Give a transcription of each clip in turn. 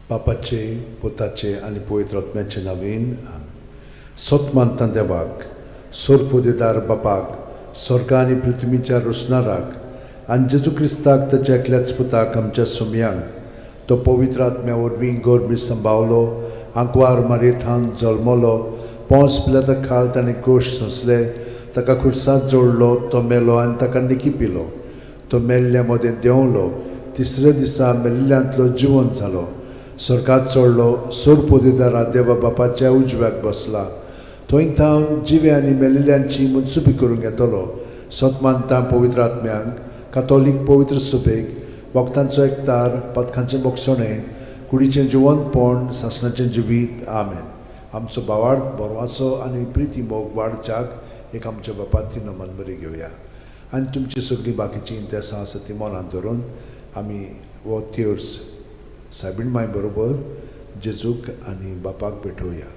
बापाचे, पुताचे आणि पवित्र आत्म्याचे नावेन सत मानता देवाक, सोरपोदेदार बापाक, स्वर्गा आनी पृथ्वीच्या रोसणाराक आनी जेजू क्रिस्ताक ताच्या एकल्याच पुताक आमच्या सोमयांक तो पवित्र आत्म्या वरवीं गोरबी सांबावलो, आंकवार मारयेंत जल्मलो, पोंस पिलाता खाल ताणें क्रूश सोंसले, ताका खुर्सांत जोडलो, तो मेलो आनी ताका निकी पिलो, तो मेल्ल्या मदें देंवलो, तिसऱ्या दिसा मेल्ल्यांतलो जिवंत जालो, स्वर्गांत चडलो, सोरपोदेदारा देवा बापाच्या उजव्याक बसला, थंय थावन जिवे आनी मेल्लेल्यांची मुनसुबी करूंक येतलो, सतमानता पवित्र आत्म्यांक, कातोलीक पवित्र सुबेक, वखदांचो एकतार, पथकांचें मोगसणें, कुडीचें जिवंतपण, सासणाचें जिवीत. आमेन. आमचो भावार्थ बरवासो आनी प्रिती मोग वाडच्याक एक आमच्या बापाची नमन बरी घेवया आनी तुमची सगळीं बाकीची इंतेसां आसा ती मनांत धरून आमी हो तिर्स सायबीण माय बरोबर जेजूक आनी बापाक भेटोवया.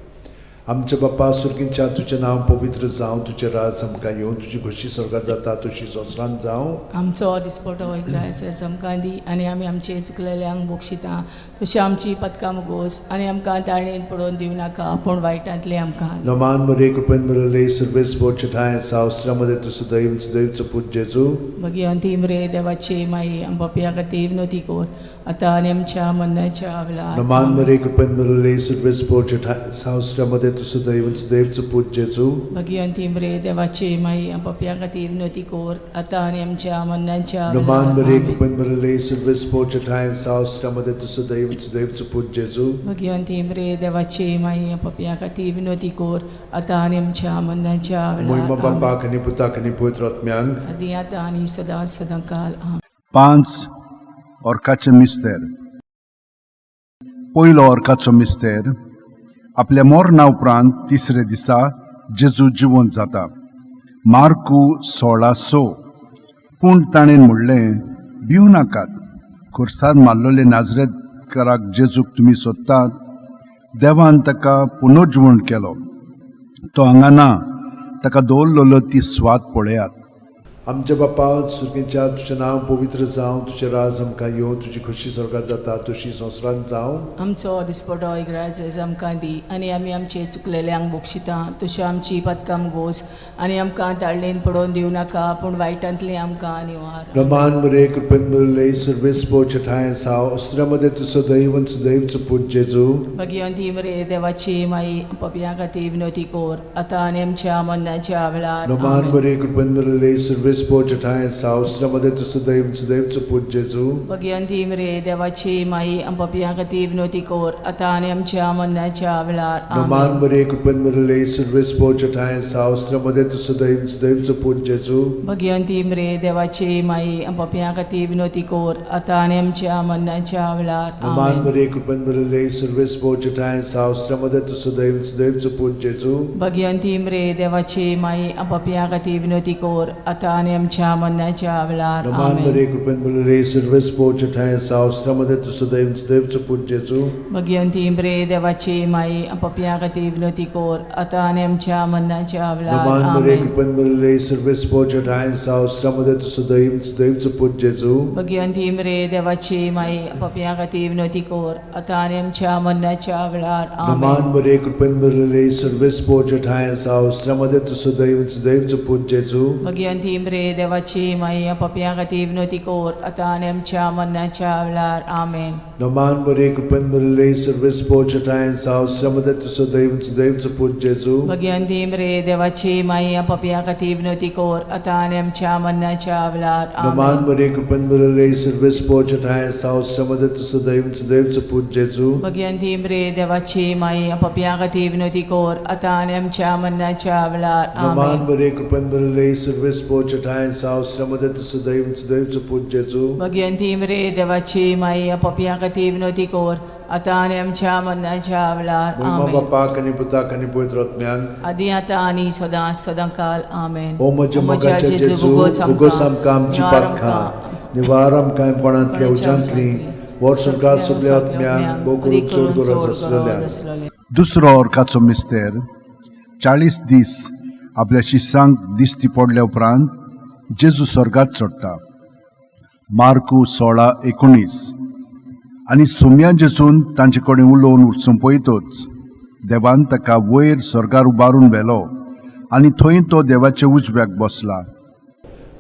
आमचे बापा सुर्गींच्या तुजें नांव पवित्र जावं, तुजें राज आमकां येवं, तुजी खुशी स्वर्गांत जाता तशी संवसारांत जावं. आमचो दिसपटो वयता आमकां दी आनी आमी आमचे चुकलेल्यांक बक्षिता तशी आमची पथकां मुगोस आनी आमकां ताळणेंत पडोवन दिवं नाका पूण वायटांतले आमकां. नमान मरे कृपेन मरले सर्वेस पोचठाय सावस्त्रामध्ये तुझं दैवचं पूज जेजू भगवंती मरे देवाचे माई आमच्या खातीर विनोती कोर आता आनी आमच्या मरणाच्या वेळार. नमान मरे कृपेन मरले सर्वेस पोचठाय सावस्त्रामध्ये तुझं दैवचं पूज जेजू भगवंती मरे देवाचे माई आमच्या खातीर विनोती कोर आता आनी आमच्या मरणाच्या नमान मरे कृपेन मरले सर्वेस पोचठाय सावस्त्रामध्ये तुझं दैवचं पूज जेजू भगवंती मरे देवाचे माई आमच्या खातीर विनोती कोर आता आनी आमच्या मरणाच्या महिमा वेळार. बापाक आनी पुताक आनी पवित्र आत्म्यांक आदी आतां आनी सदांकाल. आमेन. 5 ऑर्काचे मिस्तेर. पयलो ऑर्काचो मिस्तेर. आपल्या मोरणा उपरांत तिसरे दिसा जेजू जिवंत जाता. मार्कू 16:6. पूण ताणें म्हणलें, भिवू नाकात, खुर्सांत मारलोले नाजरेतकाराक जेजूक तुमी सोदतात, देवान ताका पुनर्जिवण केलो, तो हांगा ना, ताका दवरलेलो ती स्वात पळयात. आमच्या बापा सुर्गींच्या तुजें नांव पवित्र जावं, तुजें राज आमकां येवं, तुजी खुशी स्वर्गांत जाता तशी संवसारांत जावं. आमचो दिसपटो इग्राज आमकां दी आनी आमी आमचे चुकलेल्यांक बक्षिता तशें आमची पथकां मुगोस आनी आमकां ताळणेंत पडोवन दिवं नाका पूण वायटांतली आमकां निवार. नमान मरे कृपेन मरले सर्वेस पोचठाय सावस्त्रामध्ये तुझं दैवचं पूज जेजू भगवंती मरे देवाची माई आमच्या खातीर विनोती कोर आता आनी आमच्या मरणाच्या वेळार. नमान मरे कृपेन मरले सर्वेस पोचठाय सावस्त्रामध्ये तुझं दैवचं पूज जेजू भगवंती मरे देवाची माई आमच्या खातीर विनोती कोर आता आनी आमच्या मरणाच्या वेळार. नमान मरे कृपेन मरले सर्वेस पोचठाय सावस्त्रामध्ये तुझं दैवचं पूज जेजू भगवंती मरे देवाची माई आमच्या खातीर विनोती कोर आता आनी आमच्या मरणाच्या वेळार. नमान मरे कृपेन मरले सर्वेस पोचठाय सावस्त्रामध्ये तुझं दैवचं पूज जेजू भगवंती मरे देवाची माई आमच्या खातीर विनोती कोर आता आनी आमच्या मरणाच्या वेळार. नमान मरे कृपेन मरले सर्वेस पोचठाय सावस्त्रामध्ये तुझं दैवचं पूज जेजू भगवंती मरे देवाची माई आमच्या खातीर विनोती कोर आता आनी आमच्या मरणाच्या वेळार. नमान मरे कृपेन मरले सर्वेस पोचठाय सावस्त्रामध्ये तुझं दैवचं पूज जेजू भगवंती मरे देवाची माई आमच्या खातीर विनोती कोर आता आनी आमच्या मरणाच्या वेळार. नमान मरे कृपेन मरले सर्वेस पोचठाय सावस्त्रामध्ये तुझं दैवचं पूज जेजू भगवंती मरे देवाची माई आमच्या खातीर विनोती कोर आता आनी आमच्या मरणाच्या वेळार. आमेन. नमान मरे कृपेन मरले सर्वेस पोचठाय सावस्त्रामध्ये तुझं दैवचं पूज जेजू भगवंती मरे देवाची माई आमच्या खातीर विनोती कोर आता आनी आमच्या मरणाच्या वेळार. नमान मरे कृपेन मरले सर्वेस पोचठाय सावस्त्रामध्ये तुझं दैवचं पूज जेजू भगवंती मरे देवाची माई आमच्या खातीर विनोती कोर आता आनी आमच्या मरणाच्या वेळार. नमान मरे कृपेन मरले सर्वेस पोचठाय सावस्त्रामध्ये तुझं दैवचं पूज जेजू भगवंती मरे देवाची माई आमच्या खातीर विनोती कोर आता आनी आमच्या मरणाच्या वेळार. महिमा बापाक आनी पुताक आनी पवित्र आत्म्यांक आदी आतां आनी सदांकाल. आमेन. ओ म्हज्या मोगाच्या जेजू भुगोस आमकां आमची पातखां निवार आमकां पणांतल्या उज्यांतली वर सरकार सगळ्या आत्म्यांक बोगून चड गरज आसलेल्या. दुसरो ऑर्काचो मिस्तेर. 40 दीस आपल्या शिष्यांक दिश्टी पडल्या उपरांत जेजू स्वर्गात चडटा. मार्कू 16:19. आनी सुम्या जेजून तांचे कडेन उलोवन संपयतच देवान ताका वयर स्वर्गार उबारून व्हेलो आनी थंय तो देवाचे उजव्याक बसला.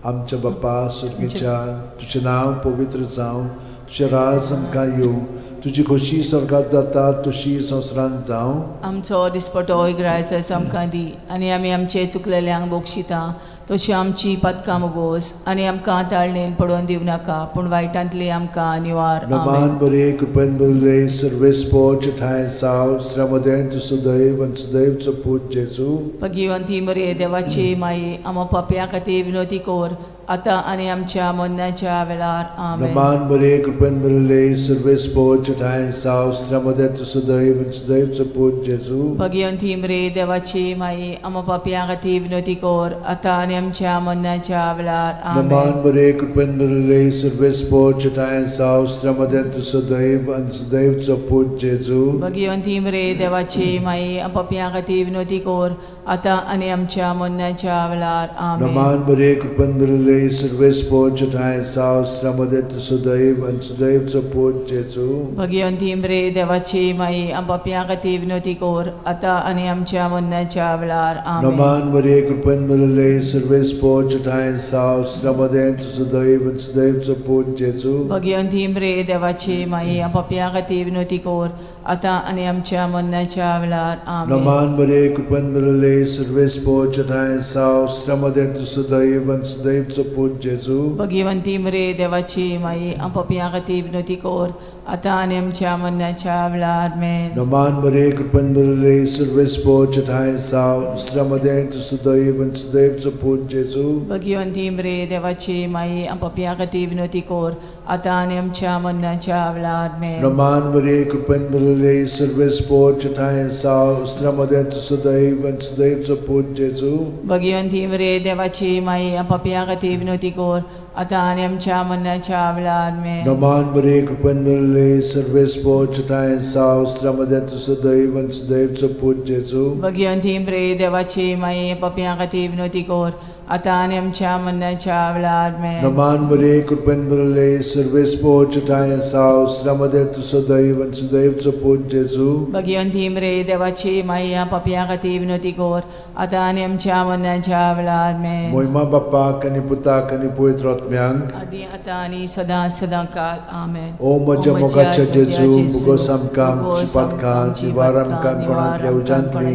आमच्या बाप्पा सुर्गीच्या तुझें नांव पवित्र जावं, तुझें राज आमकां येवं, तुजी खोशी स्वर्गात जाता तशी संवसारांत जावं. आमचो दिसपटो इग्रायचो आमकां दी आनी आमी आमचे चुकलेल्यांक बोगशिता तशी आमची पदकां मोगोस आनी आमकां ताळणेन पडोवन दिवं नाका पूण वायटांतली आमकां निवार. नमान बरे कृपेन बरले सर्वेस पोच ठाय साव श्रमदेन तु सदैव आणि सदैवचो पूत जेजू. भगवंती मरे देवाची माये आमो पाप्या खातीर विनोदी कोर आतां आनी आमच्या मरणाच्या वेळार. आमेन. नमान बरे कृपेन बरले सर्वेस पोच ठाय साव श्रमदेन तु सदैव आणि सदैवचो पूत जेजू. भगवंती मरे देवाची माये आमो पाप्या खातीर विनोदी कोर आतां आनी आमच्या मरणाच्या वेळार. आमेन. नमान बरे कृपेन बरले सर्वेस पोच ठाय साव श्रमदेन तु सदैव आणि सदैवचो पूत जेजू. भगवंती मरे देवाची माये आमो पाप्या खातीर विनोदी कोर आतां आनी आमच्या मरणाच्या वेळार. आमेन. नमान बरे कृपेन बरले सर्वेस पोच ठाय साव श्रमदेन तु सदैव आणि सदैवचो पूत जेजू. भगवंती मरे देवाची माये आमो पाप्या खातीर विनोदी कोर आतां आनी आमच्या मरणाच्या वेळार. आमेन. नमान बरे कृपेन बरले सर्वेस पोच ठाय साव श्रमदेन तु सदैव आणि सदैवचो पूत जेजू. भगवंती मरे देवाची माये आमो पाप्या खातीर विनोदी कोर आतां आनी आमच्या मरणाच्या वेळार. आमेन. नमान बरे कृपेन बरले सर्वेस पोच ठाय साव श्रमदेन तु सदैव आणि सदैवचो पूत जेजू. भगवंती मरे देवाची माये आमो पाप्या खातीर विनोदी कोर आतां आनी आमच्या मरणाच्या वेळार. आमेन. नमान बरे कृपेन बरले सर्वेस पोच ठाय साव श्रमदेन तु सदैव आणि सदैवचो पूत जेजू. भगवंती मरे देवाची माये आमो पाप्या खातीर विनोदी कोर आतां आनी आमच्या मरणाच्या वेळार. आमेन. नमान बरे कृपेन बरले सर्वेस पोच ठाय साव श्रमदेन तु सदैव आणि सदैवचो पूत जेजू. भगवंती मरे देवाची माये आमो पाप्या खातीर विनोदी कोर आतां आनी आमच्या मरणाच्या वेळार. आमेन. नमान बरे कृपेन बरले सर्वेस पोच ठाय साव श्रमदेन तु सदैव आणि सदैवचो पूत जेजू. भगवंती मरे देवाची माये आमो पाप्या खातीर विनोदी कोर आतां आनी आमच्या मरणाच्या वेळार. आमेन. नमान बरे कृपेन बरले सर्वेस पोच ठाय साव श्रमदेन तु सदैव आणि सदैवचो पूत जेजू. भगवंती मरे देवाची माये आमो पाप्या खातीर विनोदी कोर आतां आनी आमच्या मरणाच्या वेळार. आमेन. मोहिमा बाप्पाक आनी पुताक आनी पवित्र आत्म्यांक आदी आतां आनी सदां सदां काल. आमेन. ओ म्हज्या मोगाच्या जेजू मुगोस आमकां आमची पातकां निवार आमकां कोणांतल्या उजांतली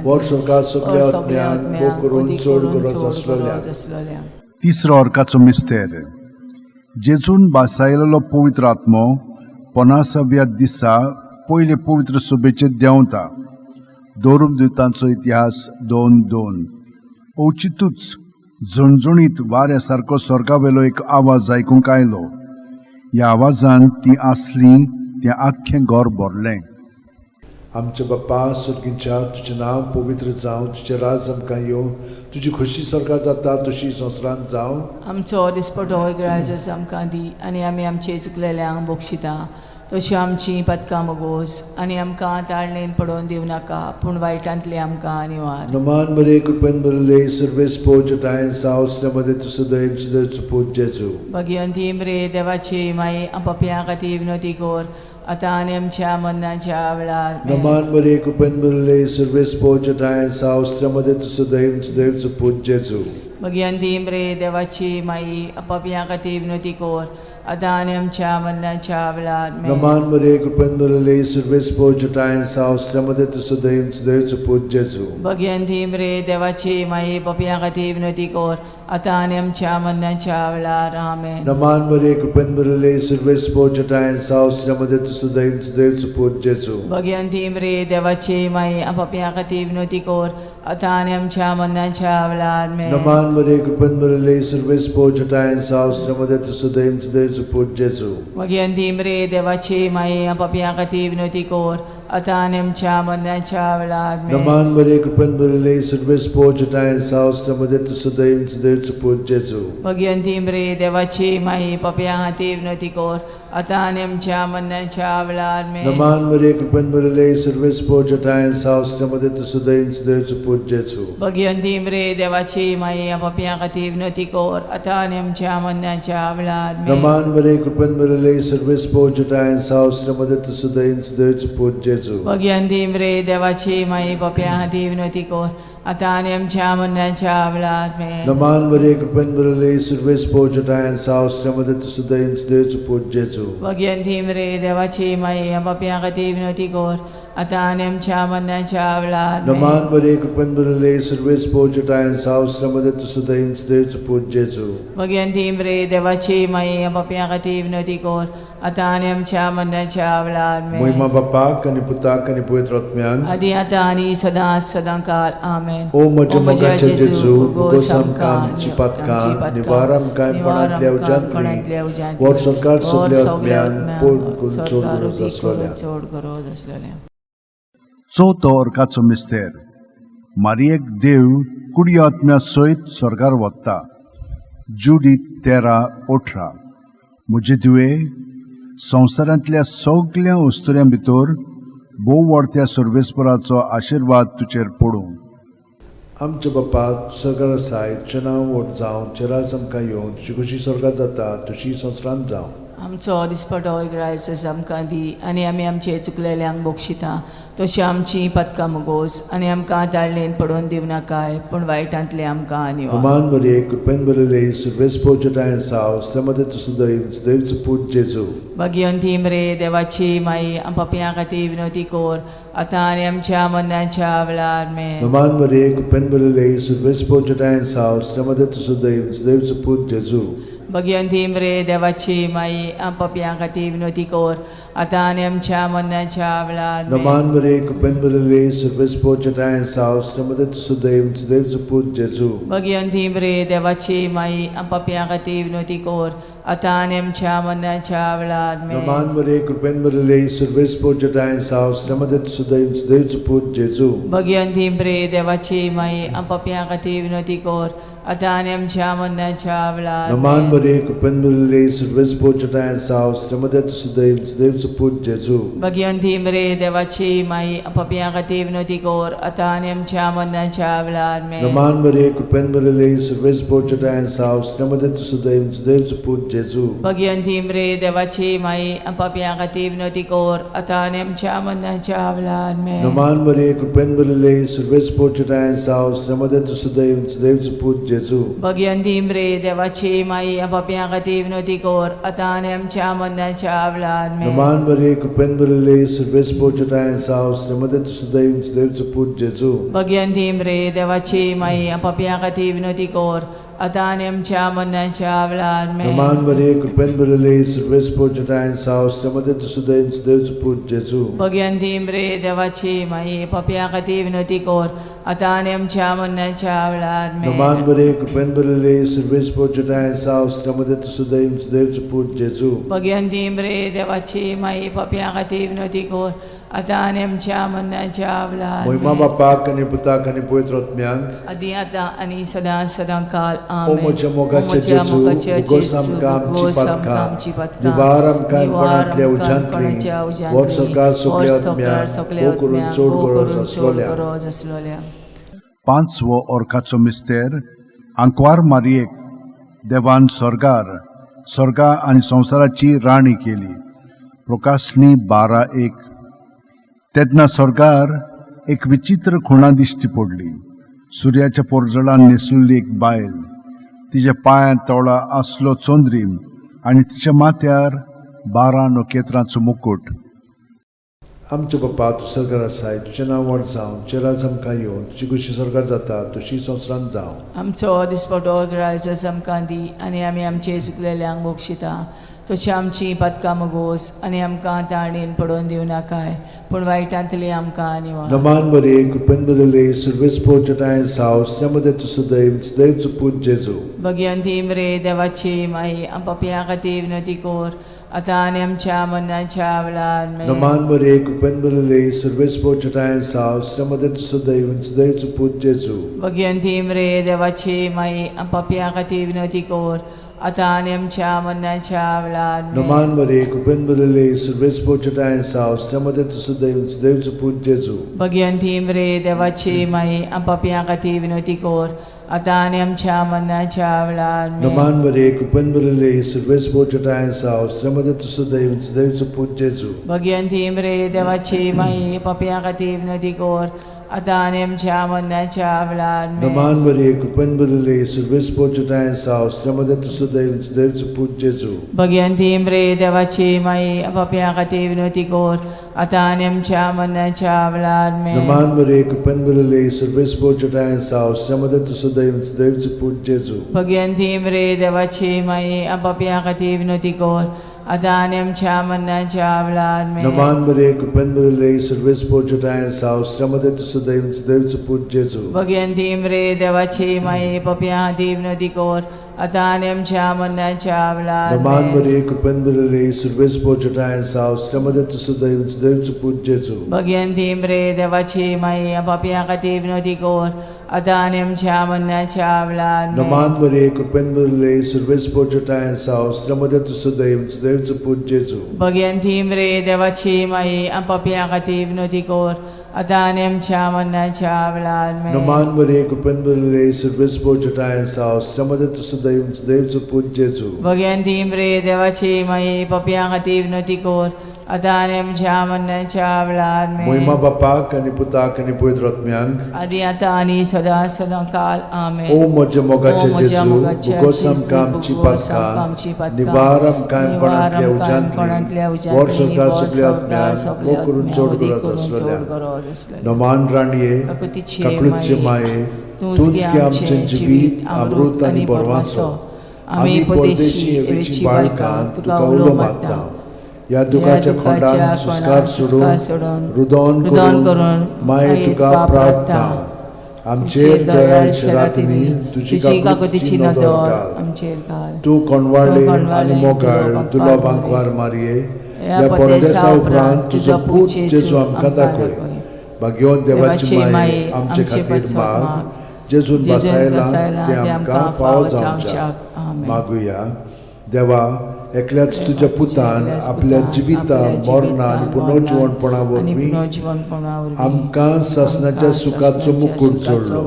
वर सरकार सगळ्या आत्म्यांक भोग करून चड गरज आसलेल्या. तिसरो अर्काचो मिस्तेर. जेजून बासायलेलो पवित्र आत्मो 50व्या दिसा पयले पवित्र सभेचे देंवता. दोरूप दिवतांचो इतिहास 2:2. औचितूच झणझणीत वाऱ्या सारको स्वर्गावेलो एक आवाज आयकूंक आयलो. ह्या आवाजान ती आसली तें आख्खें घर भरलें. आमच्या बाप्पा सुर्गीच्या तुजें नांव पवित्र जावं, तुजें राज आमकां येवं, तुजी खोशी स्वर्गात जाता तशी संवसारांत जावं. आमचो दिसपटो इग्रायजस आमकां दी आनी आमी आमचे चुकलेल्यांक बोगशिता तशी आमची पदकां मोगोस आनी आमकां ताळणेन पडोवन दिवं नाका पूण वायटांतली आमकां निवार. नमान बरे कृपेन बरले सर्वेस पोच ठाय साव श्रमदेन तु सदैव सदैवचो पूत जेजू. भगवंती मरे देवाची माये आमो पाप्या खातीर विनोदी कोर आतां आनी आमच्या मरणाच्या वेळार. आमेन. नमान बरे कृपेन बरले सर्वेस पोच ठाय साव श्रमदेन तु सदैव सदैवचो पूत जेजू. भगवंती मरे देवाची माये आमो पाप्या खातीर विनोदी कोर आतां आनी आमच्या मरणाच्या वेळार. आमेन. नमान बरे कृपेन बरले सर्वेस पोच ठाय साव श्रमदेन तु सदैव सदैवचो पूत जेजू. भगवंती मरे देवाची माये पाप्या खातीर विनोदी कोर आतां आनी आमच्या मरणाच्या वेळार. आमेन. नमान बरे कृपेन बरले सर्वेस पोच ठाय साव श्रमदेन तु सदैव सदैवचो पूत जेजू. भगवंती मरे देवाची माये आमो पाप्या खातीर विनोदी कोर आतां आनी आमच्या मरणाच्या वेळार. आमेन. नमान बरे कृपेन बरले सर्वेस पोच ठाय साव श्रमदेन तु सदैव सदैवचो पूत जेजू. भगवंती मरे देवाची माये आमो पाप्या खातीर विनोदी कोर आतां आनी आमच्या मरणाच्या वेळार. आमेन. नमान बरे कृपेन बरले सर्वेस पोच ठाय साव श्रमदेन तु सदैव सदैवचो पूत जेजू. भगवंती मरे देवाची माये पाप्या खातीर विनोदी कोर आता आणि आमच्या मरणाच्या वेळार आमेन. नमान मरिये कृपेन भरले सर्व स्पोर्जटा सावस्त्रमध्ये तू सुदैन सुदैवचो पूत जेजू. भगवंती मरे देवाची माई पापियां खातीर विनवती कर आता आणि आमच्या मरणाच्या वेळार आमेन. नमान मरिये कृपेन भरले सर्व स्पोर्जटा सावस्त्रमध्ये तू सुदैन सुदैवचो पूत जेजू. भगवंती मरे देवाची माई पापियां खातीर विनवती कर आता आणि आमच्या मरणाच्या वेळार आमेन. नमान मरिये कृपेन भरले सर्व स्पोर्जटा सावस्त्रमध्ये तू सुदैन सुदैवचो पूत जेजू. भगवंती मरे देवाची माई पापियां खातीर विनवती कर आता आणि आमच्या मरणाच्या वेळार आमेन. नमान मरिये कृपेन भरले सर्व स्पोर्जटा सावस्त्रमध्ये तू सुदैन सुदैवचो पूत जेजू. भगवंती मरे देवाची माई पापियां खातीर विनवती कर आता आणि आमच्या मरणाच्या वेळार आमेन. महिमा बापाक आनी पुताक आनी पवित्र आत्म्यान आदी आता आणि सदां काल आमेन. ओ म्हज्या मोगाचे जेजू उगोस आमकां आमची पातकां निवार आमकां कोणांतल्या उज्यांतली वर सरकार सगल्या आत्म्यान पोट चोड गरज आसलेल्या. चवथो अर्काचो मिस्तेर. मारयेक देव कुडी आत्म्या सयत स्वर्गार वता. जुडी 13:18. म्हजे तुवे संवसारांतल्या सगळ्या वस्तुऱ्यां भितर भोव व्हडत्या सर्वेस्पराचो आशिर्वाद तुचेर पडूं. आमचे बापा स्वर्गार आसाय तुजें नांव व्हड जावं चेरास आमकां येवं तुजी कशी स्वर्गार जाता तशी संवसारांत जावं. आमचो दिसपटो रायस आमकां दी आनी आमी आमचे चुकलेल्यांक बोगशिता तशी आमची पदकां मोगोस आनी आमकां ताळणेन पडोवन दिवं नाकाय पूण वायटांतले आमकां निवार. नमान मरिये कृपेन भरले सर्व स्पोर्जटा सावस्त्रमध्ये तू सुदैवचो पूत जेजू. भगवंती मरे देवाची माई पापियां खातीर विनवती कर आता आनी आमच्या मरणाच्या वेळार आमेन. नमान मरिये कृपेन भरले सर्व स्पोर्जटा सावस्त्रमध्ये तू सुदैवचो पूत जेजू. भगवंती मरे देवाची माई पापियां खातीर विनवती कर आता आनी आमच्या मरणाच्या वेळार आमेन. नमान मरिये कृपेन भरले सर्व स्पोर्जटा सावस्त्रमध्ये तू सुदैवचो पूत जेजू. भगवंती मरे देवाची माई पापियां खातीर विनवती कर आता आनी आमच्या मरणाच्या वेळार आमेन. नमान मरिये कृपेन भरले सर्व स्पोर्जटा सावस्त्रमध्ये तू सुदैवचो पूत जेजू. भगवंती मरे देवाची माई पापियां खातीर विनवती कर आता आनी आमच्या मरणाच्या वेळार नमान आमेन. मरिये कृपेन भरले सर्व स्पोर्जटा सावस्त्रमध्ये तू सुदैवचो पूत जेजू. भगवंती मरे देवाची माई पापियां खातीर विनवती कर आता आनी आमच्या मरणाच्या वेळार आमेन. नमान मरिये कृपेन भरले सर्व स्पोर्जटा सावस्त्रमध्ये तू सुदैवचो पूत जेजू. भगवंती मरे देवाची माई पापियां खातीर विनवती कर आता आनी आमच्या मरणाच्या वेळार आमेन. नमान मरिये कृपेन भरले सर्व स्पोर्जटा सावस्त्रमध्ये तू सुदैवचो पूत जेजू. भगवंती मरे देवाची माई पापियां खातीर विनवती कर आता आनी आमच्या मरणाच्या वेळार आमेन. नमान मरिये कृपेन भरले सर्व स्पोर्जटा सावस्त्रमध्ये तू सुदैवचो पूत जेजू. भगवंती मरे देवाची माई पापियां खातीर विनवती कर आता आनी आमच्या मरणाच्या वेळार आमेन. नमान मरिये कृपेन भरले सर्व स्पोर्जटा सावस्त्रमध्ये तू सुदैवचो पूत जेजू. भगवंती मरे देवाची माई पापियां खातीर विनवती कर आता आनी आमच्या मरणाच्या वेळार आमेन. नमान मरिये कृपेन भरले सर्व स्पोर्जटा सावस्त्रमध्ये तू सुदैवचो पूत जेजू. भगवंती मरे देवाची माई पापियां खातीर विनवती कर आता आनी आमच्या मरणाच्या वेळार महिमा आमेन. बापाक आनी पुताक आनी पवित्र आत्म्याक आदी आता आनी सदां काल ओ आमेन. म्हज्या मोगाचे जेजू उगोस आमकां आमची पातकां निवार आमकां कोणांतल्या उज्यांतली वर सरकार सगल्या आत्म्याक ओ करून चोड गरज आसलोल्या. पांचवो अर्काचो मिस्तेर. आंकवार मारयेक देवान स्वर्गा आनी संवसाराची राणी केली. प्रकाशनी 12:1. तेन्ना स्वर्गार एक विचित्र खुणा दिश्टी पडली. सुर्याच्या पोरजळान न्हेसलेली एक बायल. तिच्या पांयां तळा आसलो चोंद्रीम आनी तिच्या माथ्यार 12 नखेत्रांचो मुकुट. आमचे बापा तूं स्वर्गार आसाय तुजें नांव व्हड जावं चेरास आमकां येवं तुजी कशी स्वर्गार जाता तशी संवसारांत जावं. आमचो दिसपटो रायस आमकां दी आनी आमी आमचे चुकलेल्यांक बोगशिता तशी आमची पदकां मोगोस आनी आमकां ताळणेन पडोवन दिवं नाकाय पूण वायटांतली आमकां निवार. नमान मरिये कृपेन भरले सर्व स्पोर्जटा सावस्त्रमध्ये तू सुदैवचो पूत जेजू. भगवंती मरे देवाची माई पापियां खातीर विनवती कर आता आनी आमच्या मरणाच्या वेळार आमेन. नमान मरिये कृपेन भरले सर्व स्पोर्जटा सावस्त्रमध्ये तू सुदैवचो पूत जेजू. भगवंती मरे देवाची माई पापियां खातीर विनवती कर आता आणि आमच्या मरणाच्या वेळार Naman Maria, kupen bulele, surves pochata sa, ostramade tu sudev suput Jesu. Bhagwanti मरे देवाची माई आपापिया खाती विनोती कोर आता आणि आमच्या मरणाच्या वेळार Naman Maria, kupen bulele, surves pochata sa, ostramade tu sudev suput Jesu. Bhagwanti मरे देवाची माई आपापिया खाती विनोती कोर आता आणि आमच्या मरणाच्या वेळार Naman Maria, kupen bulele, surves pochata sa, ostramade tu sudev suput Jesu. Bhagwanti मरे देवाची माई आपापिया खाती विनोती कोर आता आणि आमच्या मरणाच्या वेळार Naman Maria, kupen bulele, surves pochata sa, ostramade tu sudev suput Jesu. Bhagwanti मरे देवाची माई आपापिया खाती विनोती कोर आता आणि आमच्या मरणाच्या वेळार Naman Maria, kupen bulele, surves pochata sa, ostramade tu sudev suput Jesu. Bhagwanti मरे देवाची माई आपापिया खाती विनोती कोर आता आणि आमच्या मरणाच्या वेळार Naman Maria, kupen bulele, surves pochata sa, ostramade tu sudev suput Jesu. Bhagwanti मरे देवाची माई आपापिया खाती विनोती कोर आता आणि आमच्या मरणाच्या वेळार Naman Maria, kupen bulele, surves pochata sa, ostramade tu sudev suput Jesu. Bhagwanti मरे देवाची माई आपापिया खाती विनोती कोर आता आणि आमच्या मरणाच्या वेळार Naman Maria, kupen bulele, surves pochata sa, ostramade tu sudev suput Jesu. Bhagwanti मरे देवाची माई आपापिया खाती विनोती कोर आता आणि आमच्या मरणाच्या वेळार Moima Bapak ani Putak ani Pavitr Atmyank. आधी आता आणि सदा सदा काल आमेन O moja mogache O moja Jesu, mogache bugosam Jesu, kam bugosam kam cipatka, cipatka, nivaram kaim nivaram panatlia kaim ujantli, panatlia vor ujantli, sorkar vor suple sorkar atmyan, suple o kurun atmyan, chod odi gurat kurun aslalya. chod gurat aslalya. Naman raniye, Kakutiche kaklutche maye, maye, तुझके आमचे जीवित अमृत आणि परवासो आम्ही परदेशी एवेची बाळकां तुका उलो मागता या दुखाच्या खोंडान सुस्कार सोडून रुदोन करून माये तुका प्रार्थना आमचेर दयाळ शरातनी तुझी काकुतीची नदर घाल आमचेर घाल तू कोणवाळे आणि मोगाळ तुला बांकवार मारिये या परदेसा उपरांत तुझो पूत जेजू आमकां दाखय भाग्यवान देवाची माये आमचे खातीर माग जेजून बसायला ते आमकां फावो जावच्याक मागुया देवा एकल्याच तुझ्या पुतान आपल्या जिविता मरणा आणि पुनर्जीवनपणा वरवीं आमकां सासणाच्या सुखाचो मुकुट जोडलो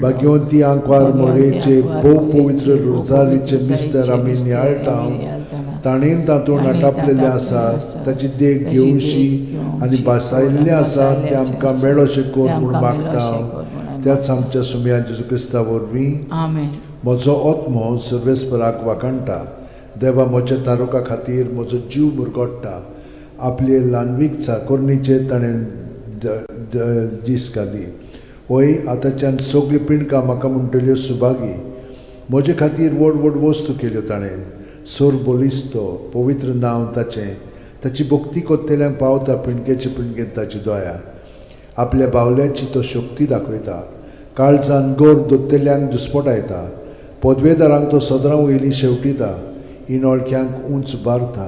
भाग्यवंती आंकवार मोरेचे भोव पवित्र रोजारीचे मिस्तर आमी नियाळटाव ताणेन तातूंत आटापलेले आसा ताची देख घेवशी आनी बसायल्ले आसा ते आमकां मेळोशे कोर म्हूण मागता त्याच आमच्या सुम्या जेजू क्रिस्ता वरवीं म्हजो आत्मो सर्वेस्पराक वाकणटा देवा म्हज्या तारुका खातीर म्हजो जीव मुरगोडटा आपले ल्हानवीक चाकोरणीचे ताणें दीस घाली होय आतांच्यान सगळी पिणकां म्हाका म्हणटल्यो सुभागी म्हजे खातीर व्हड व्हड वस्तू केल्यो ताणें सोर बोलिस्तो पवित्र नांव ताचें ताची भक्ती कोत्तेल्यांक पावता पिणकेचे पिणकेंत ताची दोया आपल्या बावल्याची तो शक्ती दाखयता काळजान गोर दोत्तेल्यांक दुस्पटायता पदवेदारांक तो सदरां वयली शेवटिता इनोळख्यांक उंच बारता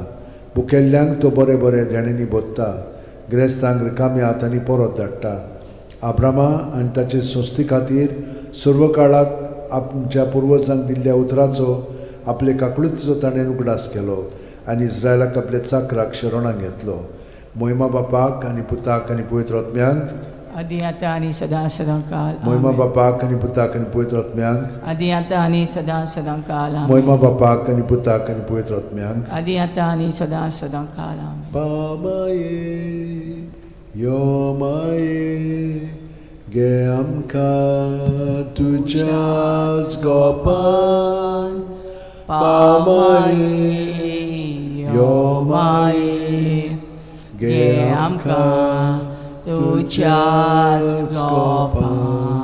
बुकेल्ल्यांक तो बरे बरे देणेनी बोत्ता गिरेस्तांक रिकाम्या हातांनी परत धाडटा आब्रामा आनी ताचे संस्थे खातीर सर्व काळाक आमच्या पुर्वजांक दिल्ल्या उतराचो आपले काकळुचो ताणें उगडास केलो आनी इस्रायलाक आपल्या चाकराक शरणाक घेतलो मोहिमा बापाक आनी पुताक आनी पवित्र आत्म्यांक आदी आता आणि सदा सदा काल मोहिमा बापाक आनी पुताक आनी पवित्र आत्म्यांक आदी आता आणि सदा सदा काल मोहिमा बापाक आनी पुताक आनी पवित्र आत्म्यांक आदी आता आणि सदा सदा काल पामाये यो माये गे आमकां तुज्याच गोपान पामाये यो माये गे आमकां तुज्याच गोपान